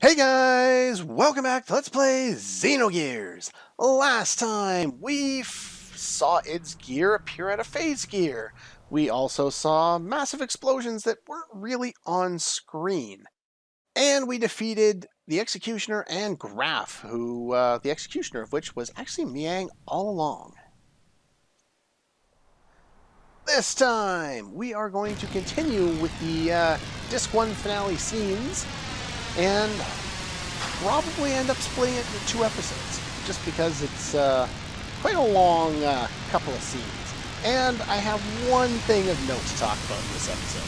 Hey guys, welcome back to Let's Play Xenogears. Last time we saw its gear appear at a phase gear. We also saw massive explosions that weren't really on screen. And we defeated the Executioner and Graf, the Executioner of which was actually Miang all along. This time, we are going to continue with the Disc 1 finale scenes, and probably end up splitting it into 2 episodes, just because it's quite a long couple of scenes. And I have one thing of note to talk about in this episode.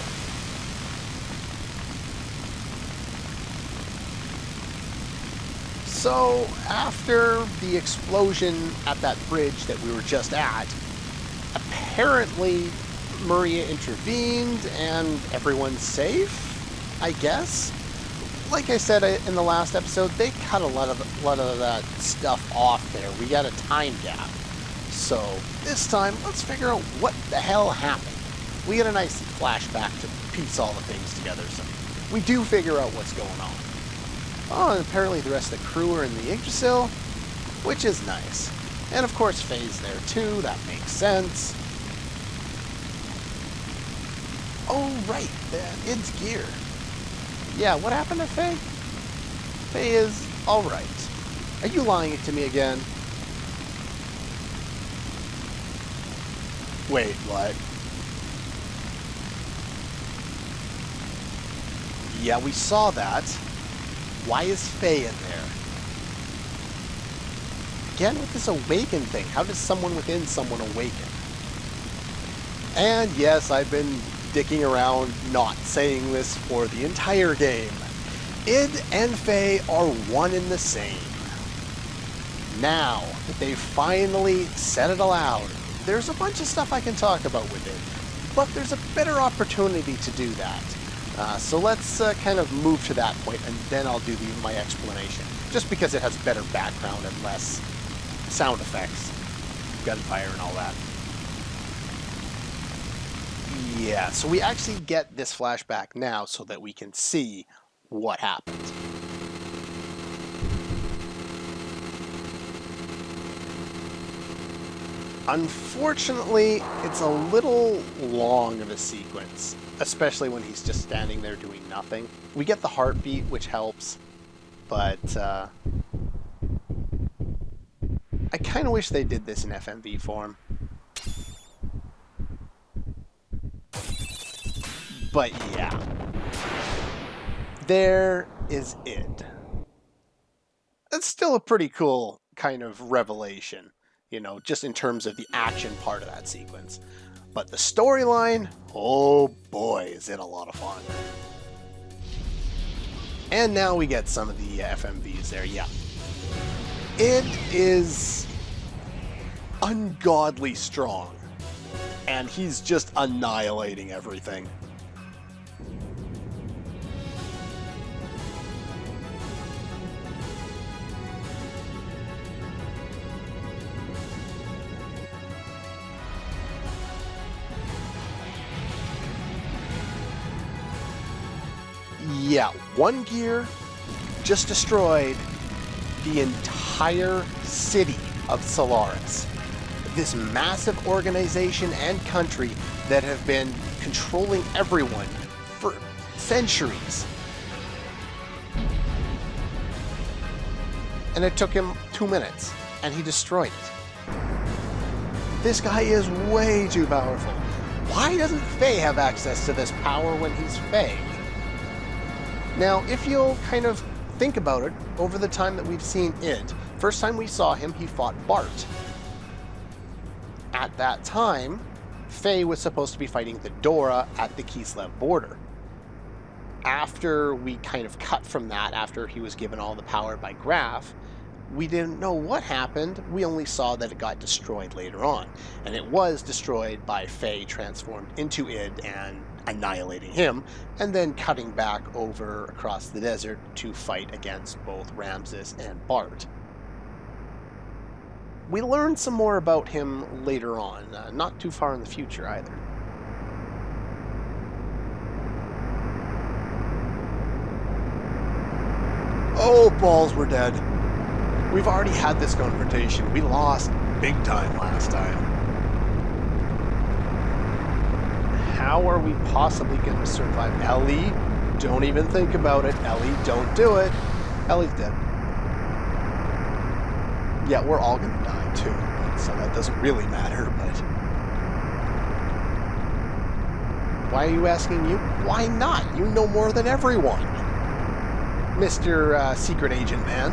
So, after the explosion at that bridge that we were just at, apparently Maria intervened and everyone's safe, I guess? Like I said in the last episode, they cut a lot of that stuff off there. We got a time gap. So this time, let's figure out what the hell happened. We get a nice flashback to piece all the things together, so we do figure out what's going on. Oh, and apparently the rest of the crew are in the Yggdrasil, which is nice. And of course Faye's there too, that makes sense. Oh right, it's gear. Yeah, what happened to Faye? Faye is alright. Are you lying to me again? Wait, what? Yeah, we saw that. Why is Faye in there? Again, with this awaken thing, how does someone within someone awaken? And yes, I've been dicking around not saying this for the entire game. Id and Faye are one and the same. Now that they finally said it aloud, there's a bunch of stuff I can talk about with it, but there's a better opportunity to do that. So let's kind of move to that point, and then I'll do my explanation, just because it has better background and less sound effects, gunfire and all that. Yeah, so we actually get this flashback now so that we can see what happened. Unfortunately, it's a little long of a sequence, especially when he's just standing there doing nothing. We get the heartbeat, which helps, but I kind of wish they did this in FMV form. But yeah, there is Id. It's still a pretty cool kind of revelation, you know, just in terms of the action part of that sequence. But the storyline, oh boy, is it a lot of fun. And now we get some of the FMVs there, yeah. Id is ungodly strong, and he's just annihilating everything. Yeah, one gear just destroyed the entire city of Solaris. This massive organization and country that have been controlling everyone for centuries. And it took him 2 minutes, and he destroyed it. This guy is way too powerful. Why doesn't Faye have access to this power when he's Faye? Now, if you'll kind of think about it, over the time that we've seen Id, first time we saw him, he fought Bart. At that time, Faye was supposed to be fighting the Dora at the Kislev border. After we kind of cut from that, after he was given all the power by Graf, we didn't know what happened. We only saw that it got destroyed later on. And it was destroyed by Faye transformed into Id and annihilating him, and then cutting back over across the desert to fight against both Ramses and Bart. We learned some more about him later on, not too far in the future either. Oh, balls, we're dead. We've already had this confrontation. We lost big time last time. How are we possibly going to survive? Ellie, don't even think about it. Ellie, don't do it. Ellie's dead. Yeah, we're all going to die too, so that doesn't really matter, but... Why are you asking you? Why not? You know more than everyone. Mr. Secret Agent Man.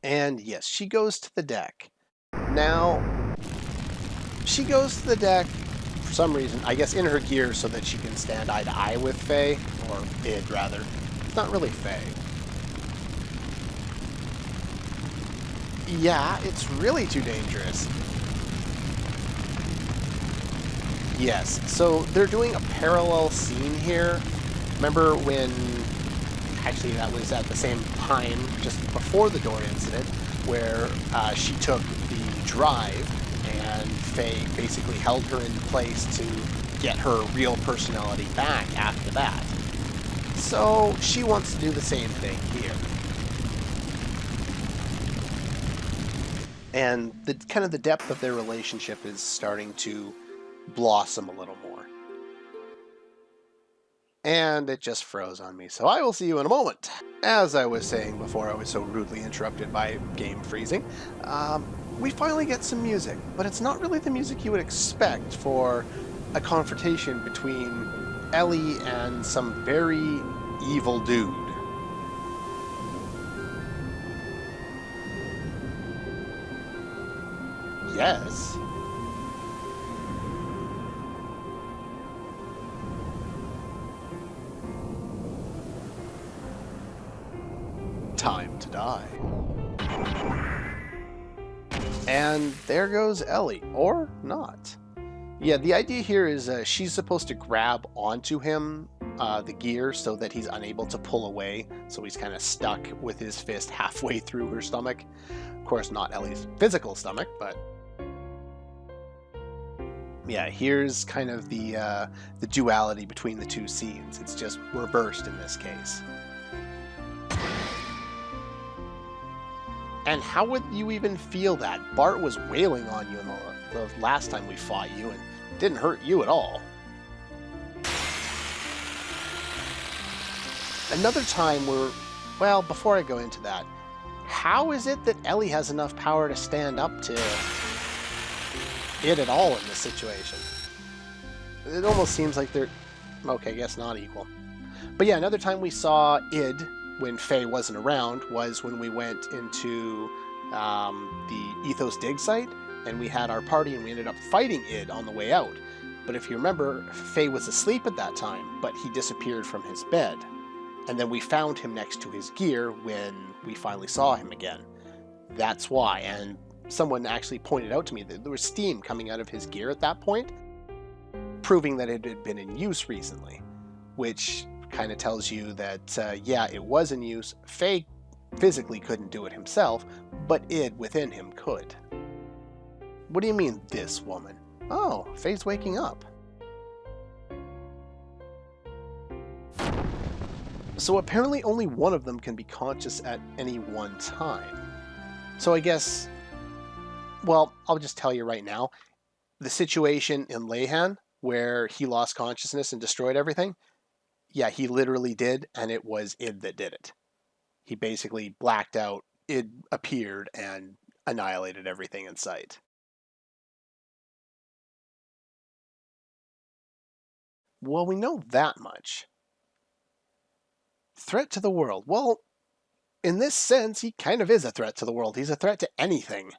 And yes, she goes to the deck. Now, she goes to the deck for some reason, I guess in her gear so that she can stand eye to eye with Faye, or Id rather. It's not really Faye. Yeah, it's really too dangerous. Yes, so they're doing a parallel scene here. Remember when, actually that was at the same time, just before the door incident, where she took the drive and Faye basically held her in place to get her real personality back after that. So she wants to do the same thing here. And the kind of the depth of their relationship is starting to blossom a little more. And it just froze on me, so I will see you in a moment. As I was saying before I was so rudely interrupted by game freezing, we finally get some music, but it's not really the music you would expect for a confrontation between Ellie and some very evil dude. Yes. Time to die. And there goes Ellie, or not. Yeah, the idea here is she's supposed to grab onto him, the gear, so that he's unable to pull away, so he's kind of stuck with his fist halfway through her stomach. Of course, not Ellie's physical stomach, but... yeah, here's kind of the duality between the two scenes. It's just reversed in this case. And how would you even feel that? Bart was wailing on you in the last time we fought you, and it didn't hurt you at all. Another time where, well, before I go into that, how is it that Ellie has enough power to stand up to it at all in this situation? It almost seems like they're... okay, I guess not equal. But yeah, another time we saw Id, when Faye wasn't around, was when we went into the Ethos dig site, and we had our party, and we ended up fighting Id on the way out. But if you remember, Faye was asleep at that time, but he disappeared from his bed. And then we found him next to his gear when we finally saw him again. That's why, and someone actually pointed out to me that there was steam coming out of his gear at that point, proving that it had been in use recently, which kind of tells you that, yeah, it was in use. Faye physically couldn't do it himself, but Id within him could. What do you mean, this woman? Oh, Faye's waking up. So apparently only one of them can be conscious at any one time. So I guess, well, I'll just tell you right now, the situation in Lehan, where he lost consciousness and destroyed everything, yeah, he literally did, and it was Id that did it. He basically blacked out, Id appeared, and annihilated everything in sight. Well, we know that much. Threat to the world. Well, in this sense, he kind of is a threat to the world. He's a threat to anything.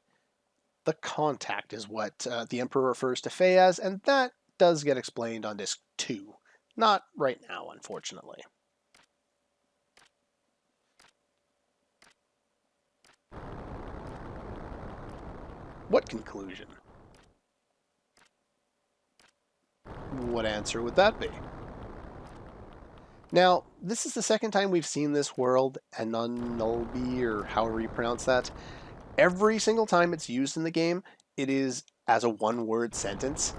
The contact is what the Emperor refers to Faye as, and that does get explained on Disc 2. Not right now, unfortunately. What conclusion? What answer would that be? Now, this is the second time we've seen this world, Anunulbi, or however you pronounce that. Every single time it's used in the game, it is as a one-word sentence.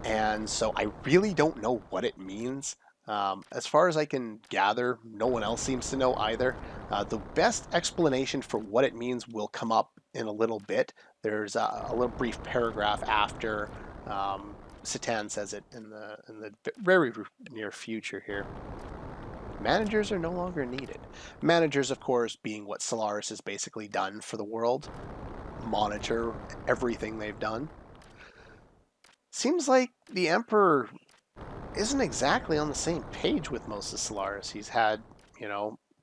And so I really don't know what it means. As far as I can gather, no one else seems to know either. The best explanation for what it means will come up in a little bit. There's a little brief paragraph after Satan says it in the very near future here. Managers are no longer needed. Managers, of course, being what Solaris has basically done for the world. Monitor everything they've done. Seems like the Emperor isn't exactly on the same page with most of Solaris. He's had,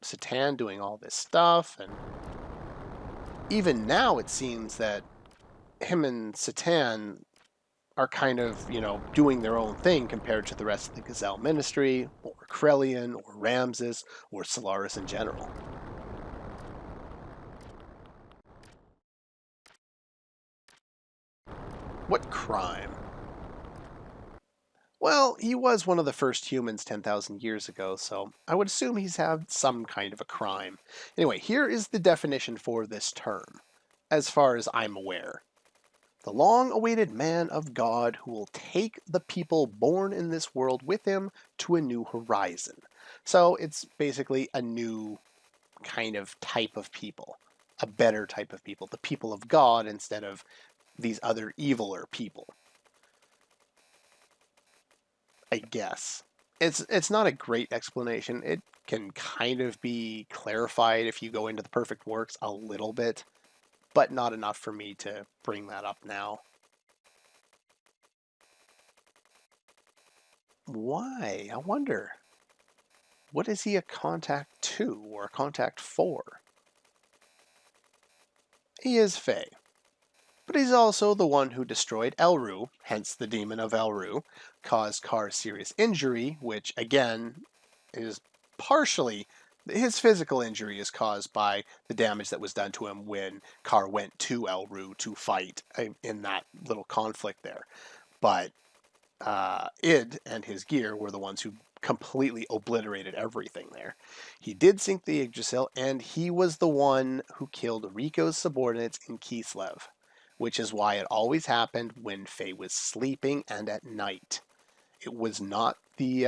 Satan doing all this stuff, and even now it seems that him and Satan are kind of, doing their own thing compared to the rest of the Gazelle Ministry, or Krellian, or Ramses, or Solaris in general. What crime? Well, he was one of the first humans 10,000 years ago, so I would assume he's had some kind of a crime. Anyway, here is the definition for this term, as far as I'm aware. The long-awaited man of God who will take the people born in this world with him to a new horizon. So it's basically a new kind of type of people, a better type of people, the people of God instead of these other eviler people. I guess. It's not a great explanation. It can kind of be clarified if you go into the perfect works a little bit, but not enough for me to bring that up now. Why? I wonder. What is he a contact to or a contact for? He is Fae. But he's also the one who destroyed Elru, hence the demon of Elru, caused Kar serious injury, which again is partially his physical injury is caused by the damage that was done to him when Kar went to Elru to fight in that little conflict there. But Id and his gear were the ones who completely obliterated everything there. He did sink the Yggdrasil, and he was the one who killed Rico's subordinates in Kislev, which is why it always happened when Faye was sleeping and at night. It was not the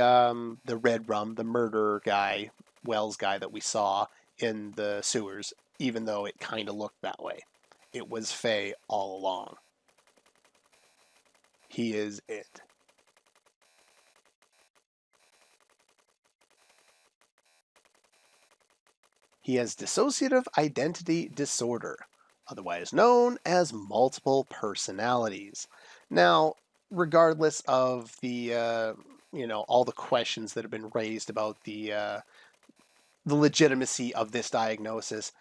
Red Rum, the murderer guy, Wells guy that we saw in the sewers, even though it kind of looked that way. It was Faye all along. He is it. He has dissociative identity disorder, otherwise known as multiple personalities. Now, regardless of the all the questions that have been raised about the legitimacy of this diagnosis,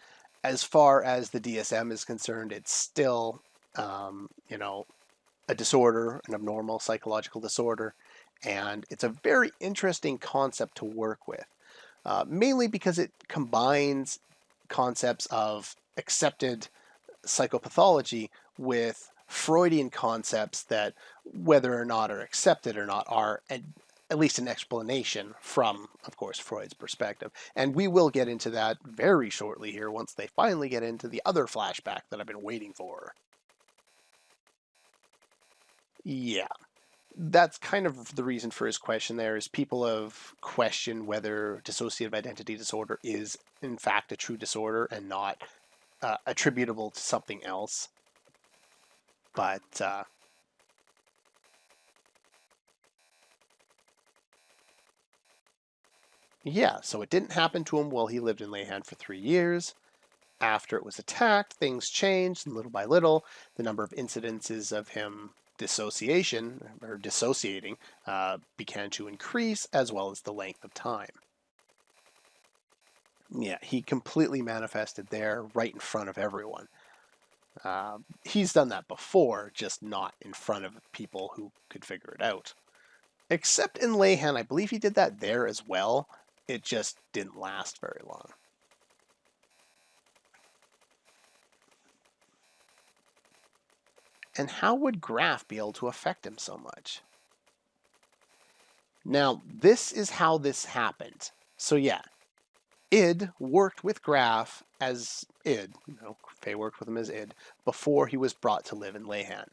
as far as the DSM is concerned, it's still a disorder, an abnormal psychological disorder, and it's a very interesting concept to work with. Mainly because it combines concepts of accepted psychopathology with Freudian concepts that, whether or not are accepted or not, are at least an explanation from, of course, Freud's perspective. And we will get into that very shortly here once they finally get into the other flashback that I've been waiting for. Yeah. That's kind of the reason for his question there is people have questioned whether dissociative identity disorder is in fact a true disorder and not attributable to something else. But yeah, so it didn't happen to him while he lived in Leyhan for 3 years. After it was attacked, things changed, and little by little, the number of incidences of him dissociating began to increase, as well as the length of time. Yeah, he completely manifested there right in front of everyone. He's done that before, just not in front of people who could figure it out. Except in Leyhan, I believe he did that there as well. It just didn't last very long. And how would Graf be able to affect him so much? Now, this is how this happened. So yeah, Id worked with Graf as Id, Faye worked with him as Id, before he was brought to live in Leyhan.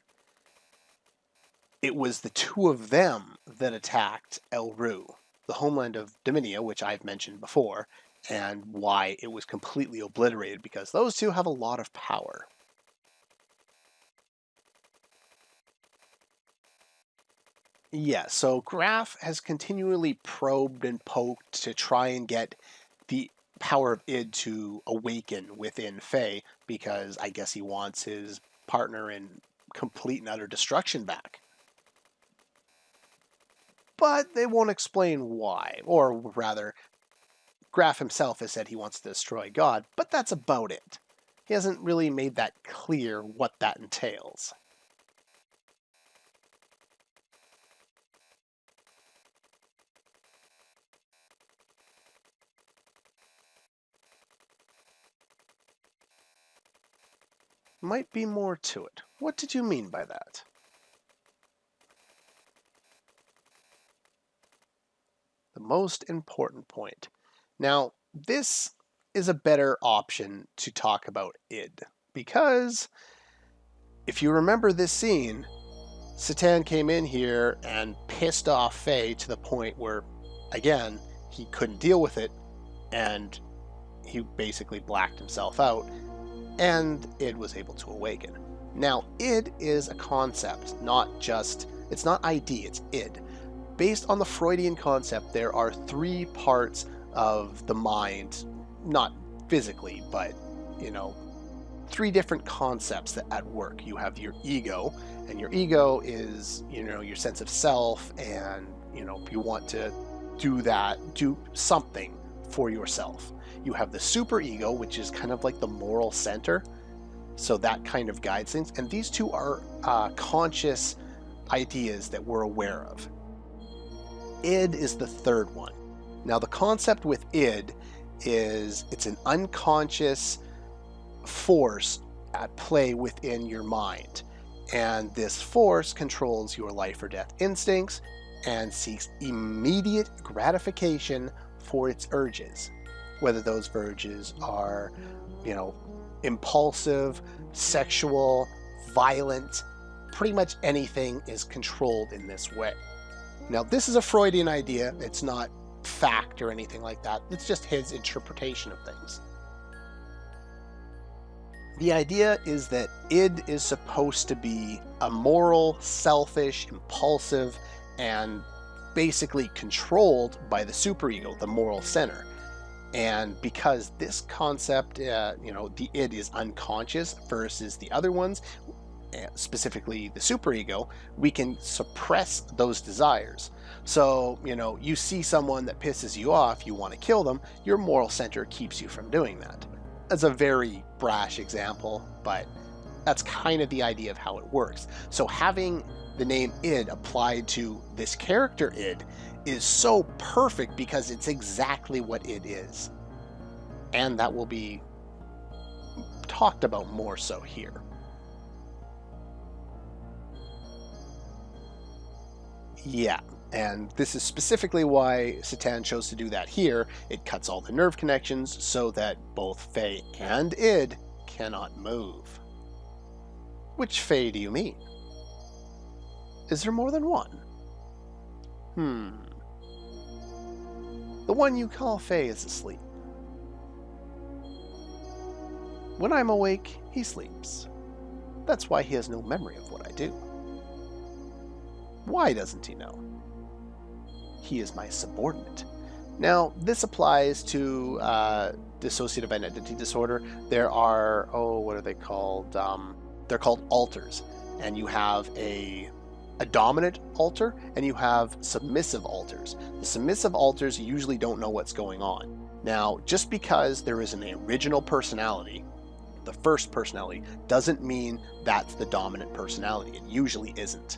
It was the two of them that attacked Elru. the homeland of Dominia, which I've mentioned before, and why it was completely obliterated, because those two have a lot of power. Yeah, so Graf has continually probed and poked to try and get the power of id to awaken within Faye, because I guess he wants his partner in complete and utter destruction back. But they won't explain why, or rather, Graf himself has said he wants to destroy God, but that's about it. He hasn't really made that clear what that entails. Might be more to it. What did you mean by that? The most important point. Now, this is a better option to talk about id, because if you remember this scene, Satan came in here and pissed off Faye to the point where, again, he couldn't deal with it, and he basically blacked himself out, and id was able to awaken. Now, id is a concept, it's not ID, it's id. Based on the Freudian concept, there are three parts of the mind, not physically, but, three different concepts that at work. You have your ego, and your ego is, your sense of self, and, you want to do something for yourself. You have the superego, which is kind of like the moral center, so that kind of guides things, and these two are conscious ideas that we're aware of. Id is the third one. Now, the concept with id is it's an unconscious force at play within your mind, and this force controls your life or death instincts and seeks immediate gratification for its urges, whether those urges are, impulsive, sexual, violent. Pretty much anything is controlled in this way. Now, this is a Freudian idea. It's not fact or anything like that. It's just his interpretation of things. The idea is that id is supposed to be immoral, selfish, impulsive, and basically controlled by the superego, the moral center. And because this concept, the id is unconscious versus the other ones, specifically the superego, we can suppress those desires. So, you see someone that pisses you off, you want to kill them, your moral center keeps you from doing that. That's a very brash example, but that's kind of the idea of how it works. So having the name id applied to this character id is so perfect because it's exactly what id is. And that will be talked about more so here. Yeah, and this is specifically why Satan chose to do that here. It cuts all the nerve connections so that both Faye and id cannot move. Which Faye do you mean? Is there more than one? The one you call Faye is asleep. When I'm awake, he sleeps. That's why he has no memory of what I do. Why doesn't he know? He is my subordinate. Now, this applies to dissociative identity disorder. There are, what are they called? They're called alters. And you have a dominant alter, and you have submissive alters. The submissive alters usually don't know what's going on. Now, just because there is an original personality, the first personality, doesn't mean that's the dominant personality. It usually isn't.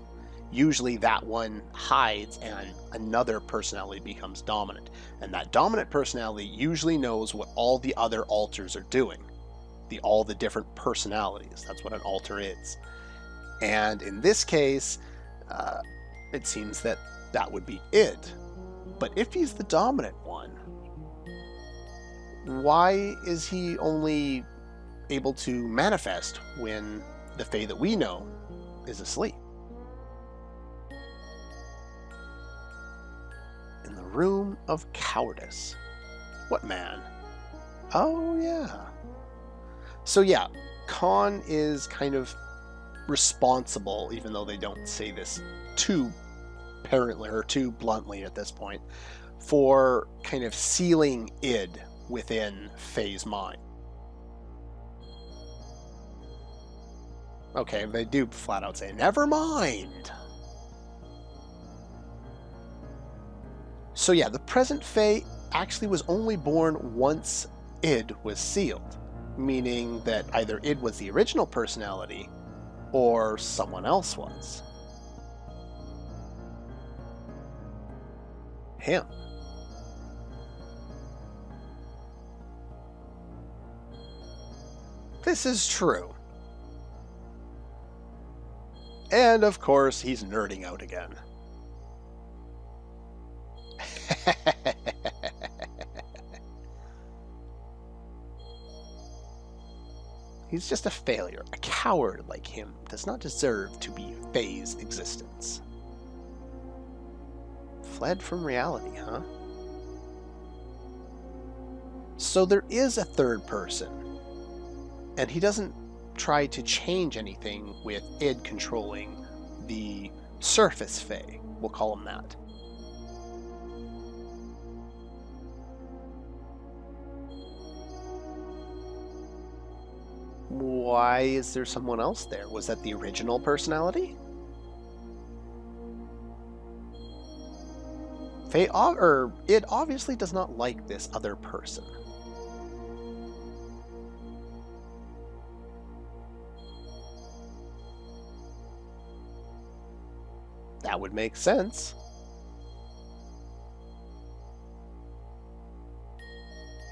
Usually that one hides and another personality becomes dominant. And that dominant personality usually knows what all the other alters are doing. All the different personalities. That's what an alter is. And in this case, it seems that would be id. But if he's the dominant one, why is he only able to manifest when the Fae that we know is asleep? And the room of cowardice. What man? Oh, yeah. So yeah, Khan is kind of responsible, even though they don't say this too apparently or too bluntly at this point, for kind of sealing id within Faye's mind. Okay, they do flat out say, never mind. So yeah, the present Faye actually was only born once id was sealed, meaning that either id was the original personality or someone else was. Him. This is true. And of course, he's nerding out again. He's just a failure. A coward like him does not deserve to be Faye's existence. Fled from reality, huh? So there is a third person, and he doesn't try to change anything with id controlling the surface Faye. We'll call him that. Why is there someone else there? Was that the original personality? Faye, id obviously does not like this other person. That would make sense.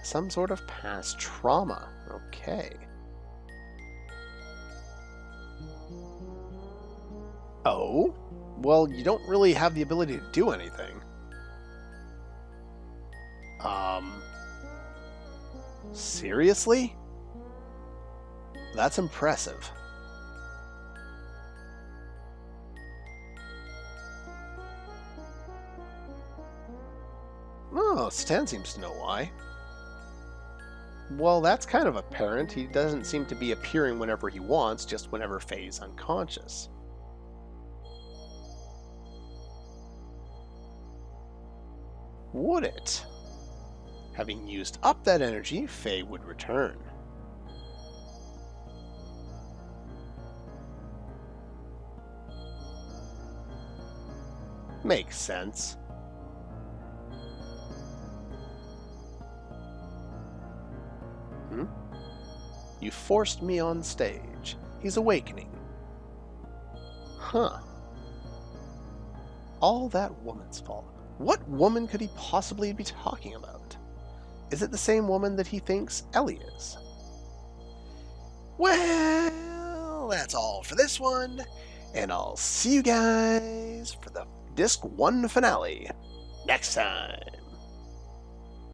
Some sort of past trauma. Okay. Oh? Well, you don't really have the ability to do anything. Seriously? That's impressive. Oh, Stan seems to know why. Well, that's kind of apparent. He doesn't seem to be appearing whenever he wants, just whenever Faye's unconscious. Would it? Having used up that energy, Faye would return. Makes sense. You forced me on stage. He's awakening. Huh. All that woman's fault. What woman could he possibly be talking about? Is it the same woman that he thinks Ellie is? Well, that's all for this one, and I'll see you guys for the Disc 1 finale next time.